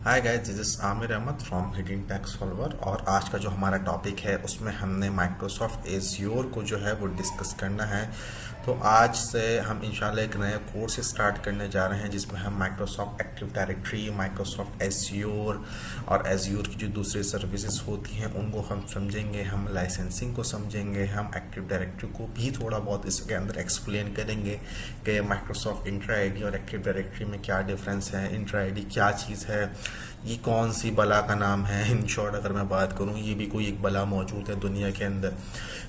Hi guys, this is Aamir Ahmad from hidden tech solver. और आज का जो हमारा टॉपिक है उसमें हमने माइक्रोसॉफ्ट एज्योर को जो है वो डिस्कस करना है। तो आज से हम इंशाल्लाह एक नया कोर्स स्टार्ट करने जा रहे हैं जिसमें हम Microsoft active directory, Microsoft azure और एज्योर की जो दूसरी सर्विसेज होती हैं उनको हम समझेंगे, हम लाइसेंसिंग को समझेंगे, हम एक्टिव डायरेक्टरी को भी थोड़ा बहुत इसके अंदर एक्सप्लेन करेंगे कि माइक्रोसॉफ्ट इंट्रा आईडी और एक्टिव डायरेक्टरी में क्या डिफरेंस है, इंट्रा आईडी क्या चीज़ है, ये कौन सी बला का नाम है। इन शॉर्ट अगर मैं बात करूँ, ये भी कोई एक बला मौजूद है दुनिया के अंदर।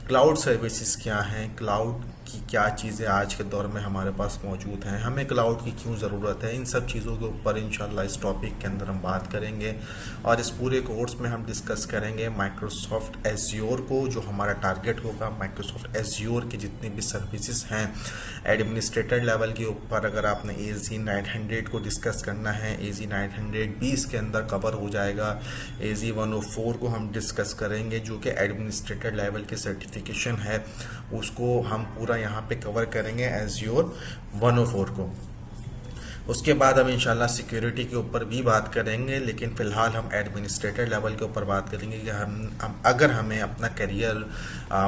क्लाउड सर्विसेज क्या हैं, क्लाउड की क्या चीज़ें आज के दौर में हमारे पास मौजूद हैं, हमें क्लाउड की क्यों ज़रूरत है, इन सब चीज़ों के ऊपर इंशाल्लाह इस टॉपिक के अंदर हम बात करेंगे। और इस पूरे कोर्स में हम डिस्कस करेंगे माइक्रोसॉफ्ट एज्योर को, जो हमारा टारगेट होगा माइक्रोसॉफ्ट एज्योर की जितनी भी सर्विसेज हैं एडमिनिस्ट्रेटर लेवल के ऊपर। अगर आपने AZ 900 को डिस्कस करना है, AZ 920 के अंदर कवर हो जाएगा। AZ 104 को हम डिस्कस करेंगे जो कि एडमिनिस्ट्रेटर लेवल के सर्टिफिकेशन है, उसको हम पूरा यहाँ पे कवर करेंगे एज्योर 104 को। उसके बाद हम इंशाल्लाह सिक्योरिटी के ऊपर भी बात करेंगे, लेकिन फ़िलहाल हम एडमिनिस्ट्रेटर लेवल के ऊपर बात करेंगे कि हम अगर हमें अपना करियर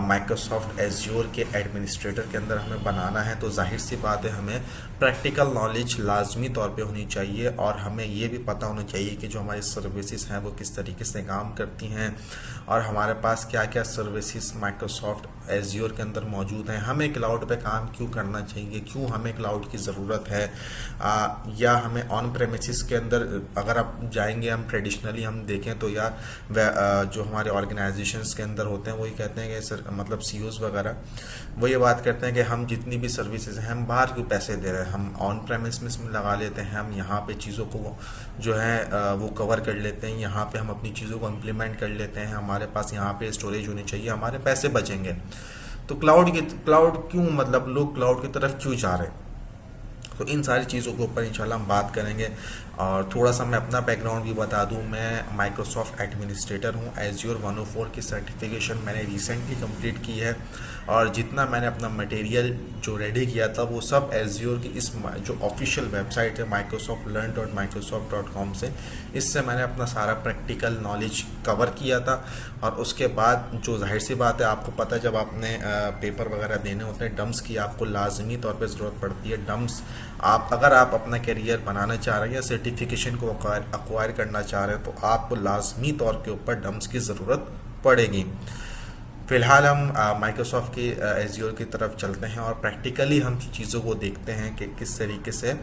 माइक्रोसॉफ्ट एज्योर के एडमिनिस्ट्रेटर के अंदर हमें बनाना है तो जाहिर सी बात है हमें प्रैक्टिकल नॉलेज लाजमी तौर पे होनी चाहिए और हमें ये भी पता होना चाहिए कि जो हमारी सर्विसेज हैं वो किस तरीके से काम करती हैं और हमारे पास क्या क्या सर्विसेज माइक्रोसॉफ्ट एज्योर के अंदर मौजूद हैं। हमें क्लाउड पे काम क्यों करना चाहिए, क्यों हमें क्लाउड की ज़रूरत है, या हमें ऑन प्रेमिसेस के अंदर अगर आप जाएंगे, हम ट्रेडिशनली हम देखें तो यार जो हमारे ऑर्गेनाइजेशंस के अंदर होते हैं वही कहते हैं कि सर मतलब CEOs वगैरह वो ये बात करते हैं कि हम जितनी भी सर्विसेज हैं हम बाहर क्यों पैसे दे रहे हैं, हम ऑन प्रेमिस में लगा लेते हैं, हम यहाँ पे चीज़ों को जो है वो कवर कर लेते हैं, यहाँ पे हम अपनी चीज़ों को इम्प्लीमेंट कर लेते हैं, हमारे पास यहाँ पे स्टोरेज होनी चाहिए, हमारे पैसे बचेंगे। तो क्लाउड क्यों, मतलब लोग क्लाउड की तरफ क्यों जा रहे हैं। तो इन सारी चीज़ों के ऊपर इंशाल्लाह हम बात करेंगे। और थोड़ा सा मैं अपना बैकग्राउंड भी बता दूं, मैं माइक्रोसॉफ्ट एडमिनिस्ट्रेटर हूं। एज्योर 104 की सर्टिफिकेशन मैंने रिसेंटली कंप्लीट की है और जितना मैंने अपना मटेरियल जो रेडी किया था वो सब एज्योर की इस जो ऑफिशियल वेबसाइट है microsoftlearn.microsoft.com से, इससे मैंने अपना सारा प्रैक्टिकल नॉलेज कवर किया था। और उसके बाद जो जाहिर सी बात है, आपको पता है जब आपने पेपर वगैरह देने होते हैं डम्स की, आपको लाजमी तौर पे ज़रूरत पड़ती है डम्स। अगर आप अपना करियर बनाना चाह रहे हैं या सर्टिफिकेशन को अक्वायर करना चाह रहे हैं तो आपको लाजमी तौर के ऊपर डम्स की ज़रूरत पड़ेगी। फ़िलहाल हम माइक्रोसॉफ्ट के एज्योर की तरफ चलते हैं और प्रैक्टिकली हम चीज़ों को देखते हैं कि किस तरीके से